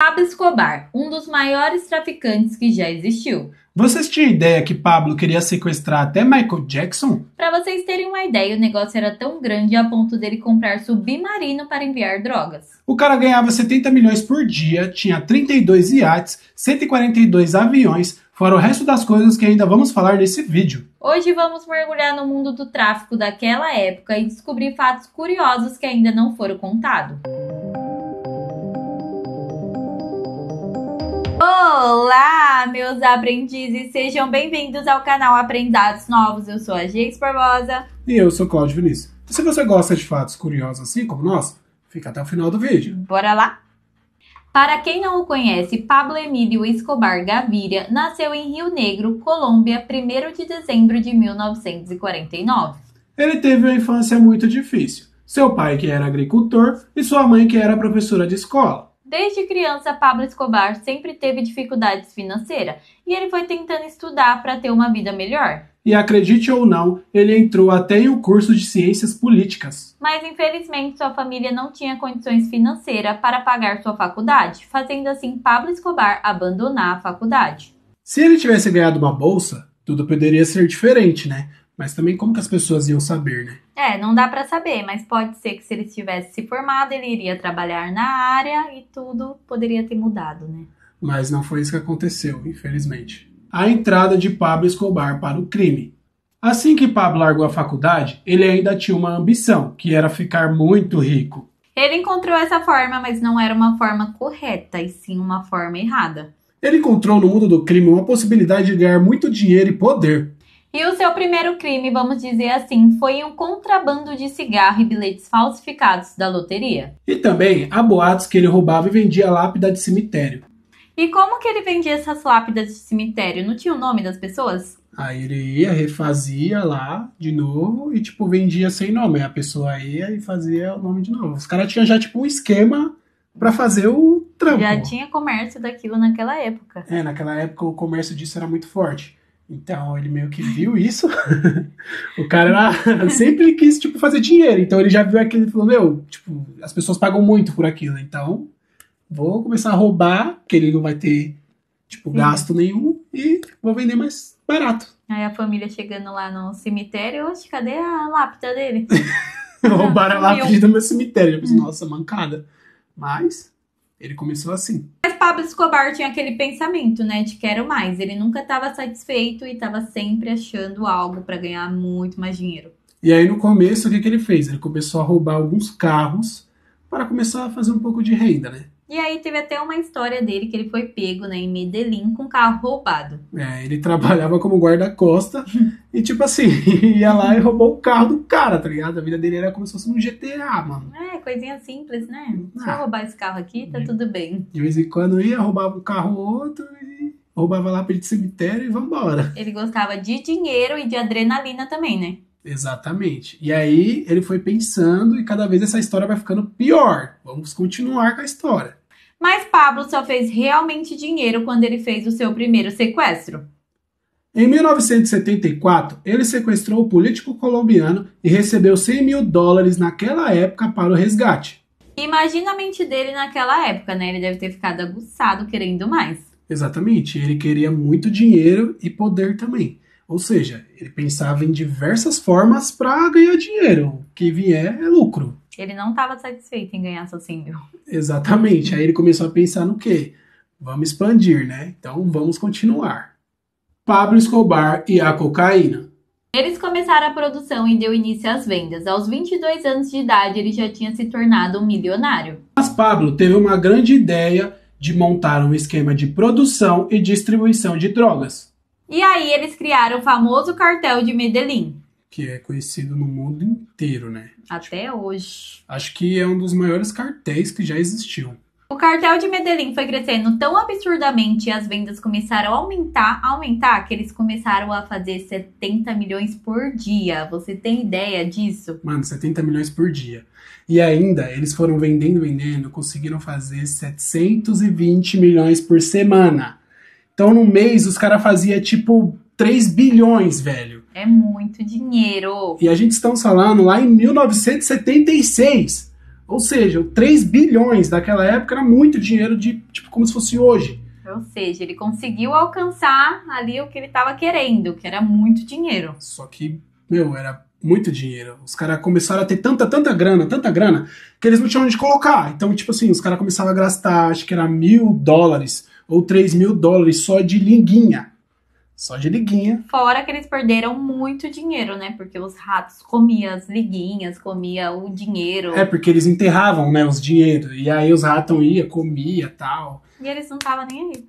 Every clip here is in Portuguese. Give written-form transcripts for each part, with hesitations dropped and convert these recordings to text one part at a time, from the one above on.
Pablo Escobar, um dos maiores traficantes que já existiu. Vocês tinham ideia que Pablo queria sequestrar até Michael Jackson? Para vocês terem uma ideia, o negócio era tão grande a ponto dele comprar submarino para enviar drogas. O cara ganhava 70 milhões por dia, tinha 32 iates, 142 aviões, fora o resto das coisas que ainda vamos falar nesse vídeo. Hoje vamos mergulhar no mundo do tráfico daquela época e descobrir fatos curiosos que ainda não foram contados. Olá, meus aprendizes! Sejam bem-vindos ao canal Aprendizados Novos. Eu sou a Geis Barbosa. E eu sou Cláudio Vinícius. Se você gosta de fatos curiosos assim como nós, fica até o final do vídeo. Bora lá? Para quem não o conhece, Pablo Emílio Escobar Gaviria nasceu em Rio Negro, Colômbia, 1º de dezembro de 1949. Ele teve uma infância muito difícil. Seu pai, que era agricultor, e sua mãe, que era professora de escola. Desde criança, Pablo Escobar sempre teve dificuldades financeiras e ele foi tentando estudar para ter uma vida melhor. E acredite ou não, ele entrou até em um curso de ciências políticas. Mas infelizmente sua família não tinha condições financeiras para pagar sua faculdade, fazendo assim Pablo Escobar abandonar a faculdade. Se ele tivesse ganhado uma bolsa, tudo poderia ser diferente, né? Mas também como que as pessoas iam saber, né? Não dá pra saber, mas pode ser que se ele tivesse se formado, ele iria trabalhar na área e tudo poderia ter mudado, né? Mas não foi isso que aconteceu, infelizmente. A entrada de Pablo Escobar para o crime. Assim que Pablo largou a faculdade, ele ainda tinha uma ambição, que era ficar muito rico. Ele encontrou essa forma, mas não era uma forma correta, e sim uma forma errada. Ele encontrou no mundo do crime uma possibilidade de ganhar muito dinheiro e poder. E o seu primeiro crime, vamos dizer assim, foi um contrabando de cigarro e bilhetes falsificados da loteria. E também há boatos que ele roubava e vendia lápida de cemitério. E como que ele vendia essas lápidas de cemitério? Não tinha o nome das pessoas? Aí ele ia, refazia lá de novo e vendia sem nome. Aí a pessoa ia e fazia o nome de novo. Os caras tinham já um esquema pra fazer o trampo. Já tinha comércio daquilo naquela época. Naquela época o comércio disso era muito forte. Então, ele meio que viu isso. O cara sempre quis, fazer dinheiro. Então, ele já viu aquilo e falou, as pessoas pagam muito por aquilo. Então, vou começar a roubar, porque ele não vai ter, gasto nenhum. E vou vender mais barato. Aí a família chegando lá no cemitério, oxe, cadê a lápida dele? Roubaram a lápide do meu cemitério. Eu pensei, nossa, mancada. Mas, ele começou assim. Mas Pablo Escobar tinha aquele pensamento, né, de quero mais. Ele nunca estava satisfeito e estava sempre achando algo para ganhar muito mais dinheiro. E aí, no começo, o que ele fez? Ele começou a roubar alguns carros para começar a fazer um pouco de renda, né? E aí teve até uma história dele que ele foi pego, né, em Medellín com carro roubado. Ele trabalhava como guarda-costa e, ia lá e roubou o carro do cara, tá ligado? A vida dele era como se fosse um GTA, mano. Coisinha simples, né? Deixa eu roubar esse carro aqui, tá tudo bem. De vez em quando ia, roubava um carro ou outro e roubava lápide de cemitério e vambora. Ele gostava de dinheiro e de adrenalina também, né? Exatamente. E aí ele foi pensando e cada vez essa história vai ficando pior. Vamos continuar com a história. Mas Pablo só fez realmente dinheiro quando ele fez o seu primeiro sequestro. Em 1974, ele sequestrou o político colombiano e recebeu $100 mil naquela época para o resgate. Imagina a mente dele naquela época, né? Ele deve ter ficado aguçado querendo mais. Exatamente. Ele queria muito dinheiro e poder também. Ou seja, ele pensava em diversas formas para ganhar dinheiro. O que vier é lucro. Ele não estava satisfeito em ganhar só 100 mil. Exatamente. Aí ele começou a pensar no quê? Vamos expandir, né? Então vamos continuar. Pablo Escobar e a cocaína. Eles começaram a produção e deu início às vendas. Aos 22 anos de idade, ele já tinha se tornado um milionário. Mas Pablo teve uma grande ideia de montar um esquema de produção e distribuição de drogas. E aí eles criaram o famoso cartel de Medellín. Que é conhecido no mundo inteiro, né? Até hoje. Acho que é um dos maiores cartéis que já existiu. O cartel de Medellín foi crescendo tão absurdamente e as vendas começaram a aumentar, que eles começaram a fazer 70 milhões por dia. Você tem ideia disso? Mano, 70 milhões por dia. E ainda, eles foram vendendo, conseguiram fazer 720 milhões por semana. Então, no mês, os caras faziam 3 bilhões, velho. É muito dinheiro. E a gente está falando lá em 1976. Ou seja, 3 bilhões daquela época era muito dinheiro de, tipo, como se fosse hoje. Ou seja, ele conseguiu alcançar ali o que ele estava querendo, que era muito dinheiro. Só que, meu, era muito dinheiro. Os caras começaram a ter tanta grana, que eles não tinham onde colocar. Então, tipo assim, os caras começavam a gastar, acho que era $1.000 ou $3.000 só de liguinha. Só de liguinha. Fora que eles perderam muito dinheiro, né? Porque os ratos comiam as liguinhas, comiam o dinheiro. É, porque eles enterravam, né, os dinheiros. E aí os ratos iam, comia e tal. E eles não estavam nem aí.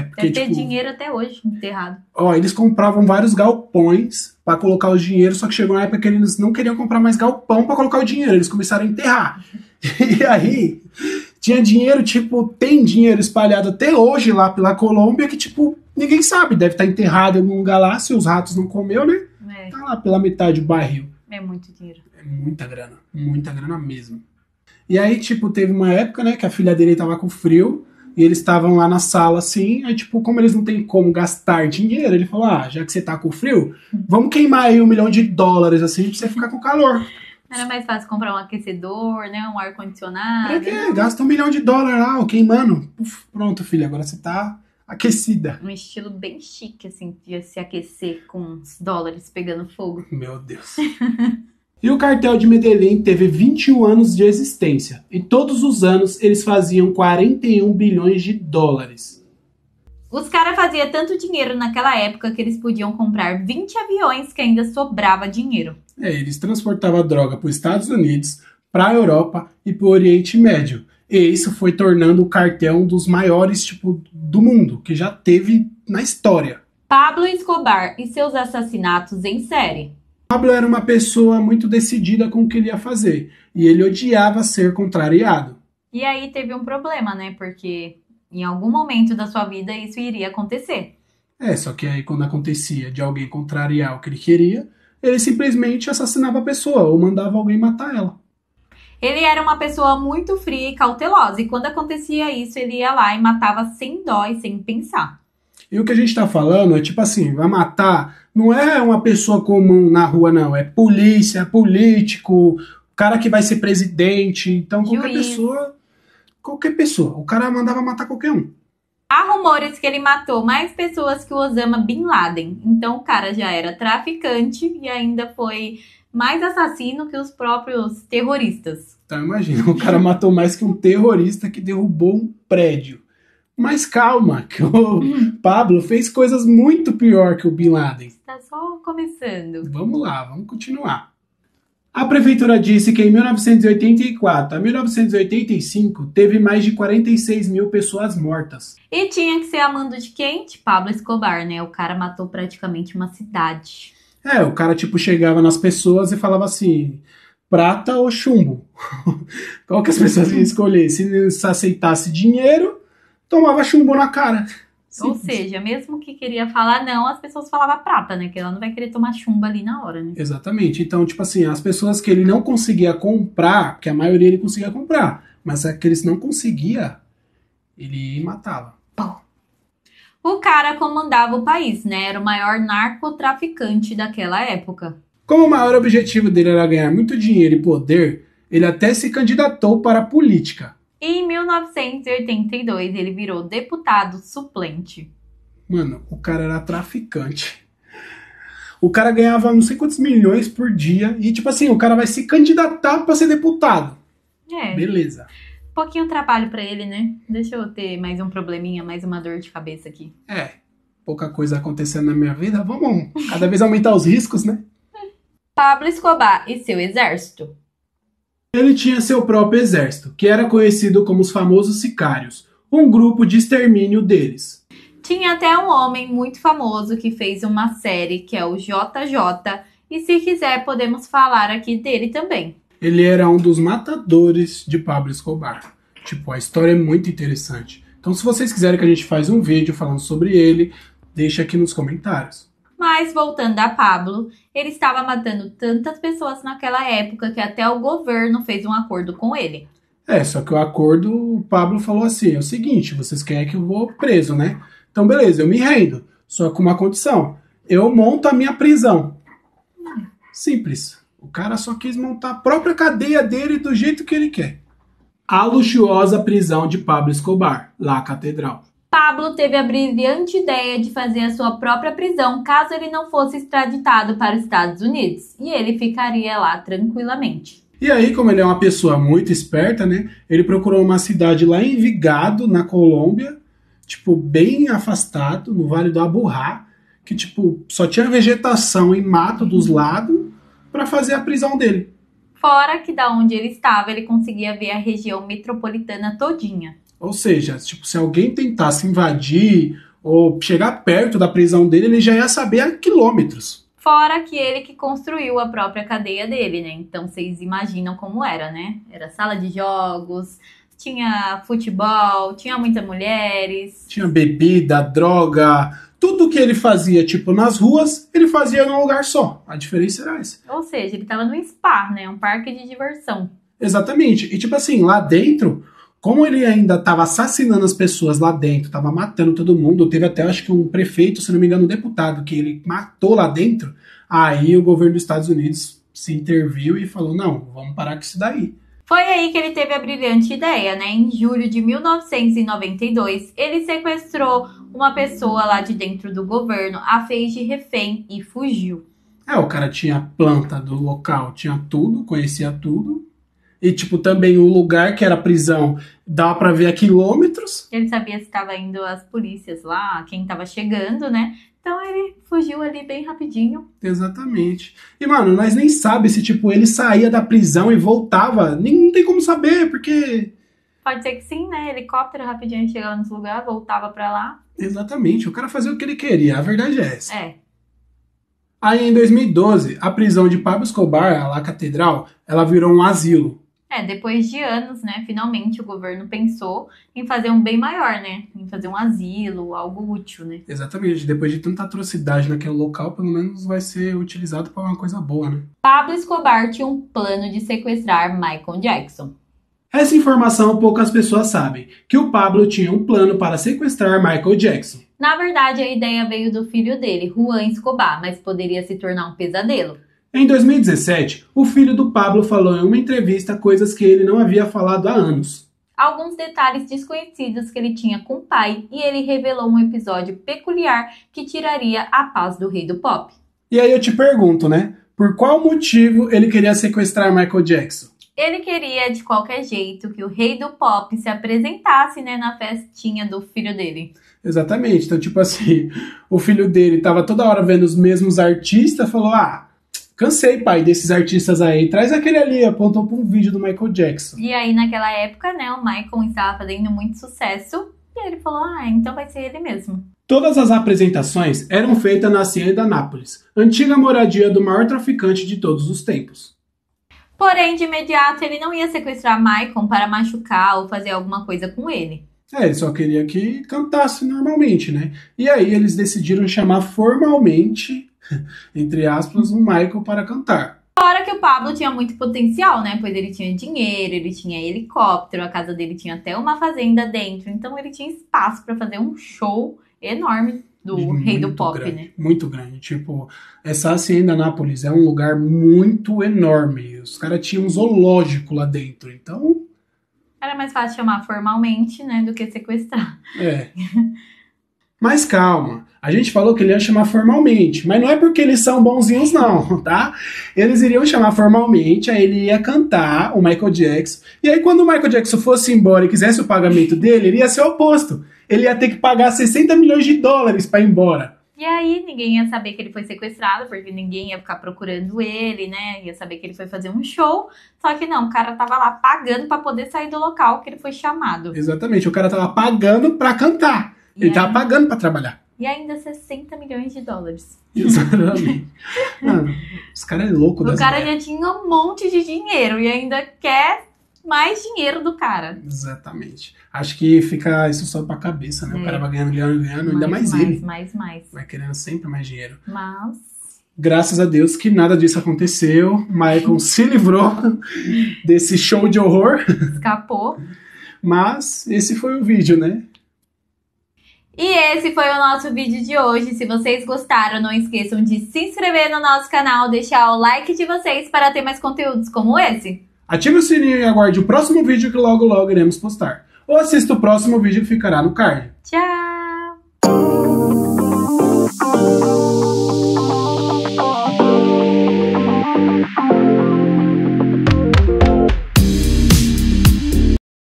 Porque, Deve ter tipo, dinheiro até hoje enterrado. Ó, eles compravam vários galpões pra colocar o dinheiro, só que chegou uma época que eles não queriam comprar mais galpão pra colocar o dinheiro, eles começaram a enterrar. E aí, tinha dinheiro, tipo, tem dinheiro espalhado até hoje lá pela Colômbia que, tipo, ninguém sabe, deve estar enterrado em algum lugar lá, se os ratos não comeu, né? É, Tá lá pela metade do barril. é muito dinheiro. É muita grana mesmo. E aí, tipo, teve uma época, né, que a filha dele tava com frio, e eles estavam lá na sala, assim, aí, tipo, como eles não têm como gastar dinheiro, ele falou, já que você tá com frio, vamos queimar aí $1 milhão, assim, pra você ficar com calor. Era mais fácil comprar um aquecedor, né? Um ar-condicionado. Pra quê? Gasta $1 milhão lá, ó, queimando. Uf, pronto, filha, agora você tá aquecida. Um estilo bem chique, assim, de se aquecer com uns dólares pegando fogo. Meu Deus. E o cartel de Medellín teve 21 anos de existência. E todos os anos eles faziam $41 bilhões. Os caras faziam tanto dinheiro naquela época que eles podiam comprar 20 aviões que ainda sobrava dinheiro. Eles transportavam droga para os Estados Unidos, para a Europa e para o Oriente Médio. E isso foi tornando o cartel um dos maiores, tipo, do mundo, que já teve na história. Pablo Escobar e seus assassinatos em série. Pablo era uma pessoa muito decidida com o que ele ia fazer. E ele odiava ser contrariado. E aí teve um problema, né? Porque em algum momento da sua vida isso iria acontecer. Só que aí quando acontecia de alguém contrariar o que ele queria, ele simplesmente assassinava a pessoa ou mandava alguém matar ela. Ele era uma pessoa muito fria e cautelosa. E quando acontecia isso, ele ia lá e matava sem dó e sem pensar. E o que a gente tá falando é tipo assim, vai matar, não é uma pessoa comum na rua, não. É polícia, político, cara que vai ser presidente. Então qualquer pessoa. O cara mandava matar qualquer um. Há rumores que ele matou mais pessoas que o Osama Bin Laden. Então o cara já era traficante e ainda foi mais assassino que os próprios terroristas. Então imagina, o cara matou mais que um terrorista que derrubou um prédio. Mas calma, que o Pablo fez coisas muito pior que o Bin Laden. Está só começando. Vamos lá, vamos continuar. A prefeitura disse que em 1984 a 1985 teve mais de 46 mil pessoas mortas. E tinha que ser a mando de quem? De Pablo Escobar, né? O cara matou praticamente uma cidade. O cara tipo chegava nas pessoas e falava assim, prata ou chumbo? Qual que as pessoas iam escolher? Se aceitasse dinheiro, tomava chumbo na cara. Ou seja, mesmo que queria falar não, as pessoas falavam prata, né? Que ela não vai querer tomar chumbo ali na hora, né? Exatamente. Então, tipo assim, as pessoas que ele não conseguia comprar, porque a maioria ele conseguia comprar, mas aqueles não conseguia, ele matava. O cara comandava o país, né? Era o maior narcotraficante daquela época. Como o maior objetivo dele era ganhar muito dinheiro e poder, ele até se candidatou para a política. E em 1982 ele virou deputado suplente. Mano, o cara era traficante. O cara ganhava não sei quantos milhões por dia e tipo assim, o cara vai se candidatar para ser deputado. Beleza. Pouquinho trabalho pra ele, né? Deixa eu ter mais um probleminha, mais uma dor de cabeça aqui. Pouca coisa acontecendo na minha vida. Vamos cada vez aumentar os riscos, né? Pablo Escobar e seu exército. Ele tinha seu próprio exército, que era conhecido como os famosos sicários, um grupo de extermínio deles. Tinha até um homem muito famoso que fez uma série, que é o JJ, e se quiser podemos falar aqui dele também. Ele era um dos matadores de Pablo Escobar. Tipo, a história é muito interessante. Então, se vocês quiserem que a gente faça um vídeo falando sobre ele, deixa aqui nos comentários. Mas, voltando a Pablo, ele estava matando tantas pessoas naquela época que até o governo fez um acordo com ele. Só que o acordo, o Pablo falou assim, é o seguinte, vocês querem que eu vou preso, né? Então, beleza, eu me rendo. Só com uma condição, eu monto a minha prisão. Simples. O cara só quis montar a própria cadeia dele do jeito que ele quer. A luxuosa prisão de Pablo Escobar, La Catedral. Pablo teve a brilhante ideia de fazer a sua própria prisão caso ele não fosse extraditado para os Estados Unidos, e ele ficaria lá tranquilamente. E aí, como ele é uma pessoa muito esperta, né, ele procurou uma cidade lá em Envigado, na Colômbia, tipo, bem afastado, no Vale do Aburrá, que, tipo, só tinha vegetação e mato dos lados para fazer a prisão dele. Fora que da onde ele estava, ele conseguia ver a região metropolitana todinha. Ou seja, tipo, se alguém tentasse invadir ou chegar perto da prisão dele, ele já ia saber a quilômetros. Fora que ele que construiu a própria cadeia dele, né? Então vocês imaginam como era, né? Era sala de jogos, tinha futebol, tinha muitas mulheres. Tinha bebida, droga, tudo que ele fazia, tipo, nas ruas, ele fazia num lugar só. A diferença era essa. Ou seja, ele tava num spa, né? Um parque de diversão. Exatamente. E tipo assim, lá dentro, como ele ainda tava assassinando as pessoas lá dentro, tava matando todo mundo, teve até, acho que um prefeito, se não me engano, um deputado, que ele matou lá dentro, aí o governo dos Estados Unidos se interviu e falou, não, vamos parar com isso daí. Foi aí que ele teve a brilhante ideia, né? Em julho de 1992, ele sequestrou uma pessoa lá de dentro do governo, a fez de refém e fugiu. O cara tinha a planta do local, tinha tudo, conhecia tudo. E, tipo, também o lugar que era a prisão, dava pra ver a quilômetros. Ele sabia se estava indo as polícias lá, quem tava chegando, né? Então ele fugiu ali bem rapidinho. Exatamente. E, mano, nós nem sabemos se, tipo, ele saía da prisão e voltava. Não tem como saber, porque... Pode ser que sim, né? Helicóptero rapidinho chegava nos lugares, voltava pra lá. Exatamente. O cara fazia o que ele queria. A verdade é essa. É. Aí, em 2012, a prisão de Pablo Escobar, a La Catedral, ela virou um asilo. Depois de anos, né, finalmente o governo pensou em fazer um bem maior, né, em fazer um asilo, algo útil, né. Exatamente, depois de tanta atrocidade naquele local, pelo menos vai ser utilizado para uma coisa boa, né. Pablo Escobar tinha um plano de sequestrar Michael Jackson. Essa informação poucas pessoas sabem, que o Pablo tinha um plano para sequestrar Michael Jackson. Na verdade, a ideia veio do filho dele, Juan Escobar, mas poderia se tornar um pesadelo. Em 2017, o filho do Pablo falou em uma entrevista coisas que ele não havia falado há anos. Alguns detalhes desconhecidos que ele tinha com o pai, e ele revelou um episódio peculiar que tiraria a paz do rei do pop. E aí eu te pergunto, né? Por qual motivo ele queria sequestrar Michael Jackson? Ele queria, de qualquer jeito, que o rei do pop se apresentasse, né, na festinha do filho dele. Exatamente. Então, tipo assim, o filho dele tava toda hora vendo os mesmos artistas, falou, cansei, pai, desses artistas aí. Traz aquele ali, apontou para um vídeo do Michael Jackson. E aí, naquela época, né, o Michael estava fazendo muito sucesso. E ele falou, então vai ser ele mesmo. Todas as apresentações eram feitas na Hacienda Nápoles, antiga moradia do maior traficante de todos os tempos. Porém, de imediato, ele não ia sequestrar Michael para machucar ou fazer alguma coisa com ele. Ele só queria que cantasse normalmente, né? E aí eles decidiram chamar formalmente, entre aspas, o Michael para cantar. Fora que o Pablo tinha muito potencial, né? Pois ele tinha dinheiro, ele tinha helicóptero, a casa dele tinha até uma fazenda dentro. Então ele tinha espaço para fazer um show enorme do rei do pop, grande, né? Muito grande. Tipo, essa Hacienda Nápoles é um lugar muito enorme. Os caras tinham um zoológico lá dentro, então... Era mais fácil chamar formalmente, né, do que sequestrar. Mas calma, a gente falou que ele ia chamar formalmente, mas não é porque eles são bonzinhos não, tá? Eles iriam chamar formalmente, aí ele ia cantar o Michael Jackson, e aí quando o Michael Jackson fosse embora e quisesse o pagamento dele, ele ia ser o oposto. Ele ia ter que pagar 60 milhões de dólares para ir embora. E aí ninguém ia saber que ele foi sequestrado, porque ninguém ia ficar procurando ele, né? Ia saber que ele foi fazer um show. Só que não, o cara tava lá pagando para poder sair do local que ele foi chamado. Exatamente, o cara tava pagando para cantar. Ele tava pagando para trabalhar. E ainda 60 milhões de dólares. Exatamente. Mano, os caras é louco das O cara ideias. já tinha um monte de dinheiro e ainda quer mais dinheiro do cara. Exatamente. Acho que fica isso só pra cabeça, né? O cara vai ganhando, ainda mais ele. Mais. Vai querendo sempre mais dinheiro. Mas... Graças a Deus que nada disso aconteceu. Michael se livrou desse show de horror. Escapou. Mas esse foi o vídeo, né? E esse foi o nosso vídeo de hoje. Se vocês gostaram, não esqueçam de se inscrever no nosso canal, deixar o like de vocês para ter mais conteúdos como esse. Ative o sininho e aguarde o próximo vídeo que logo logo iremos postar. Ou assista o próximo vídeo que ficará no card. Tchau!